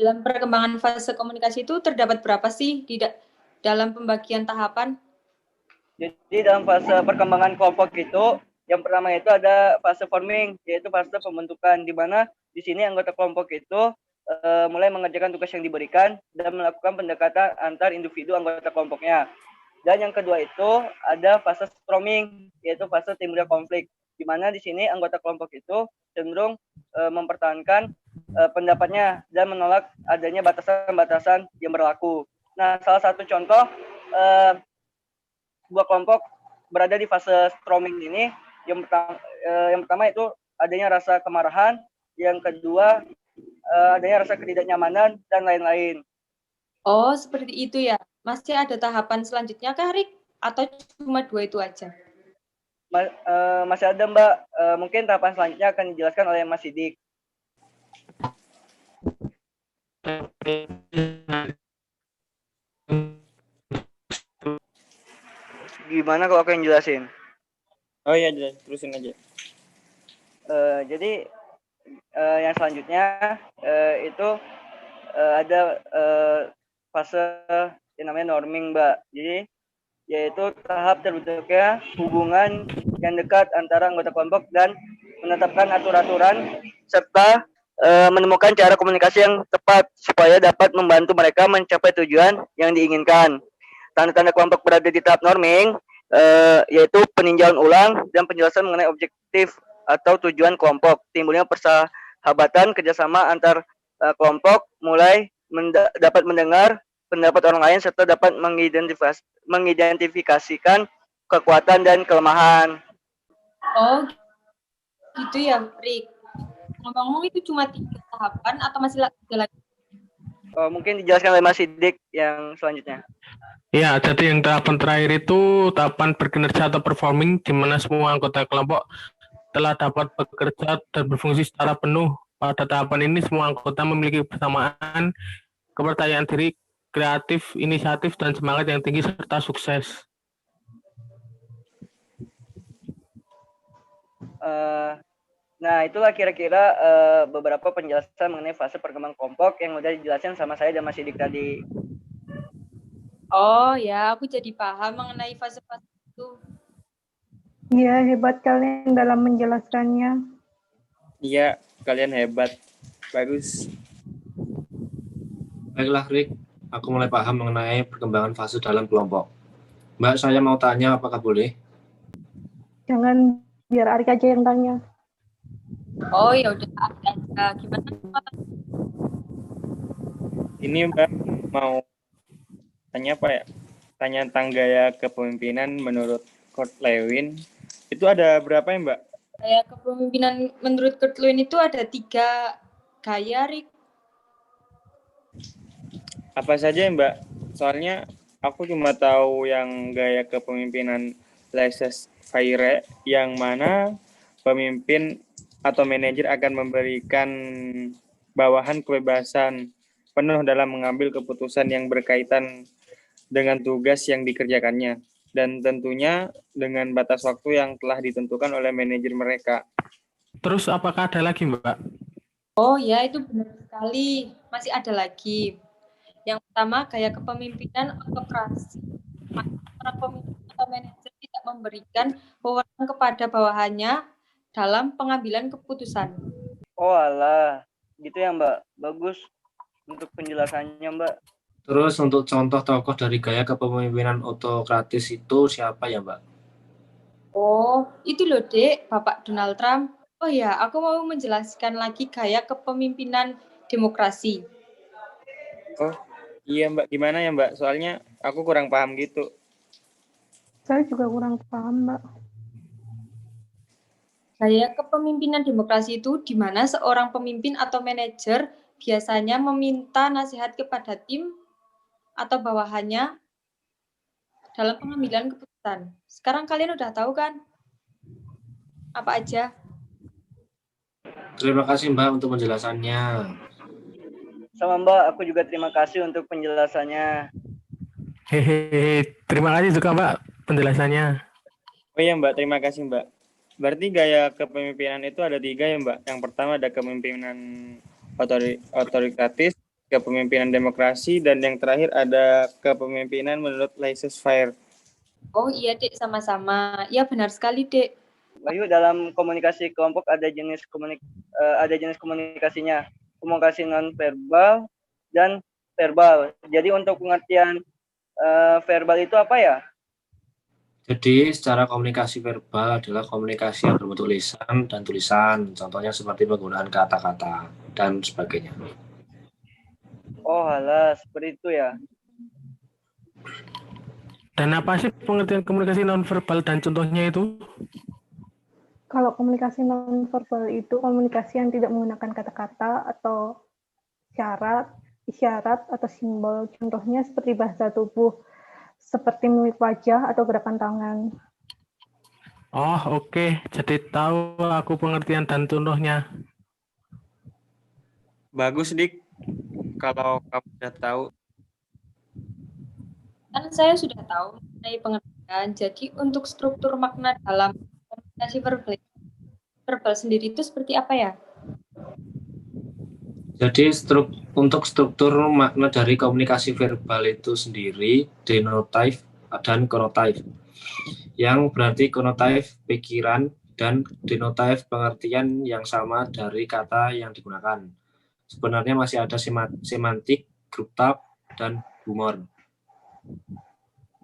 Dalam perkembangan fase komunikasi itu terdapat berapa sih dalam pembagian tahapan? Jadi dalam fase perkembangan kelompok itu, yang pertama itu ada fase forming, yaitu fase pembentukan, di mana di sini anggota kelompok itu mulai mengerjakan tugas yang diberikan dan melakukan pendekatan antar individu anggota kelompoknya. Dan yang kedua itu ada fase storming, yaitu fase timbulnya konflik, di mana di sini anggota kelompok itu cenderung mempertahankan pendapatnya dan menolak adanya batasan-batasan yang berlaku. Nah, salah satu contoh sebuah kelompok berada di fase storming ini, yang pertama itu adanya rasa kemarahan, yang kedua adanya rasa ketidaknyamanan dan lain-lain. Oh, seperti itu ya. Masih ada tahapan selanjutnya kah, Rik? Atau cuma 2 itu aja? Masih ada, Mbak. Mungkin tahapan selanjutnya akan dijelaskan oleh Mas Sidik. Gimana kalau aku yang jelasin? Oh iya, terusin aja. Jadi yang selanjutnya itu ada fase yang namanya norming, Mbak. Jadi yaitu tahap terbentuknya hubungan yang dekat antara anggota kelompok dan menetapkan aturan-aturan serta menemukan cara komunikasi yang tepat supaya dapat membantu mereka mencapai tujuan yang diinginkan. Tanda-tanda kelompok berada di tahap norming yaitu peninjauan ulang dan penjelasan mengenai objektif atau tujuan kelompok, timbulnya persahabatan kerjasama antar kelompok, mulai dapat mendengar pendapat orang lain serta dapat mengidentifikasikan kekuatan dan kelemahan. Oh, gitu ya, Rik. Ngomong-ngomong itu cuma 3 tahapan atau masih ada lagi? Mungkin dijelaskan oleh Mas Sidik yang selanjutnya. Ya, jadi yang tahapan terakhir itu tahapan berkinerja atau performing, di mana semua anggota kelompok telah dapat bekerja dan berfungsi secara penuh. Pada tahapan ini, semua anggota memiliki kesamaan, kepercayaan diri, kreatif, inisiatif, dan semangat yang tinggi serta sukses. Nah, itulah kira-kira beberapa penjelasan mengenai fase perkembangan kelompok yang udah dijelaskan sama saya dan Mas Sidik tadi. Oh ya, aku jadi paham mengenai fase-fase itu. Iya, hebat kalian dalam menjelaskannya. Iya, kalian hebat. Bagus. Baiklah, Rik. Aku mulai paham mengenai perkembangan fase dalam kelompok. Mbak, saya mau tanya, apakah boleh? Jangan, biar Arik aja yang tanya. Oh ya udah, aja. Gimana? Ini Mbak mau tanya apa ya? Tanya tentang gaya kepemimpinan menurut Kurt Lewin. Itu ada berapa ya, Mbak? Gaya kepemimpinan menurut Kurt Lewin itu ada 3 gaya, Rik. Apa saja ya, Mbak? Soalnya aku cuma tahu yang gaya kepemimpinan laissez-faire, yang mana pemimpin atau manajer akan memberikan bawahan kebebasan penuh dalam mengambil keputusan yang berkaitan dengan tugas yang dikerjakannya, dan tentunya dengan batas waktu yang telah ditentukan oleh manajer mereka. Terus apakah ada lagi, Mbak? Oh ya, itu benar sekali. Masih ada lagi. Yang pertama, gaya kepemimpinan autokrasi. Para pemimpin atau manajer tidak memberikan wewenang kepada bawahannya dalam pengambilan keputusan. Oh alah, gitu ya Mbak. Bagus untuk penjelasannya Mbak. Terus untuk contoh tokoh dari gaya kepemimpinan autokratis itu siapa ya, Mbak? Oh, itu loh Dek, Bapak Donald Trump. Oh ya, aku mau menjelaskan lagi gaya kepemimpinan demokrasi. Oh iya Mbak, gimana ya Mbak? Soalnya aku kurang paham gitu. Saya juga kurang paham, Mbak. Gaya kepemimpinan demokrasi itu di mana seorang pemimpin atau manajer biasanya meminta nasihat kepada tim atau bawahannya dalam pengambilan keputusan. Sekarang kalian udah tahu kan? Apa aja? Terima kasih, Mbak, untuk penjelasannya. Sama Mbak, aku juga terima kasih untuk penjelasannya. Hehehe, terima kasih juga, Mbak, penjelasannya. Oh iya Mbak, terima kasih Mbak. Berarti gaya kepemimpinan itu ada 3 ya Mbak. Yang pertama ada kepemimpinan otoritatif, kepemimpinan demokrasi, dan yang terakhir ada kepemimpinan menurut laissez-faire. Oh iya, Dek, sama-sama. Ya, benar sekali, Dek. Bayu, dalam komunikasi kelompok ada jenis komunikasinya, komunikasi non verbal dan verbal. Jadi untuk pengertian verbal itu apa ya? Jadi secara komunikasi verbal adalah komunikasi yang berbentuk lisan dan tulisan, contohnya seperti penggunaan kata-kata dan sebagainya. Oh, alah, seperti itu ya. Dan apa sih pengertian komunikasi nonverbal dan contohnya itu? Kalau komunikasi nonverbal itu komunikasi yang tidak menggunakan kata-kata atau isyarat atau simbol. Contohnya seperti bahasa tubuh, seperti mimik wajah atau gerakan tangan. Oh, oke. Jadi tahu aku pengertian dan contohnya. Bagus, Dik. Kalau kamu sudah tahu. Kan saya sudah tahu mengenai pengertian. Jadi untuk struktur makna dalam komunikasi verbal sendiri itu seperti apa ya? Jadi untuk struktur makna dari komunikasi verbal itu sendiri, denotatif dan konotatif. Yang berarti konotatif pikiran dan denotatif pengertian yang sama dari kata yang digunakan. Sebenarnya masih ada semantik, grup dan humor.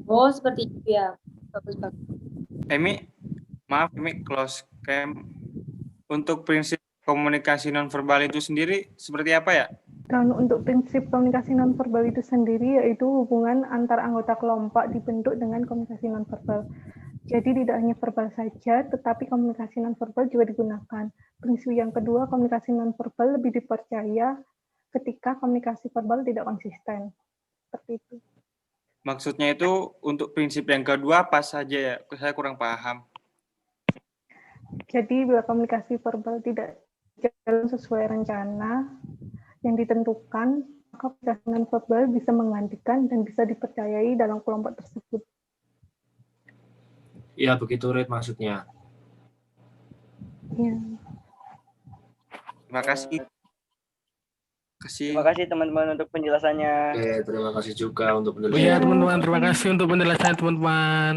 Oh, seperti itu ya. Bagus-bagus. Emi, maaf Emi, close cam. Untuk prinsip komunikasi nonverbal itu sendiri seperti apa ya? Dan untuk prinsip komunikasi nonverbal itu sendiri yaitu hubungan antar anggota kelompok dibentuk dengan komunikasi nonverbal. Jadi tidak hanya verbal saja, tetapi komunikasi nonverbal juga digunakan. Prinsip yang kedua, komunikasi nonverbal lebih dipercaya ketika komunikasi verbal tidak konsisten. Seperti itu. Maksudnya itu untuk prinsip yang kedua apa saja ya? Saya kurang paham. Jadi bila komunikasi verbal tidak jalan sesuai rencana yang ditentukan, maka komunikasi nonverbal bisa menggantikan dan bisa dipercayai dalam kelompok tersebut. Ya, begitu Red maksudnya. Ya. Terima kasih. Terima kasih teman-teman untuk penjelasannya. Oke, terima kasih juga untuk penjelasannya. Oh iya teman-teman, terima kasih untuk penjelasannya teman-teman.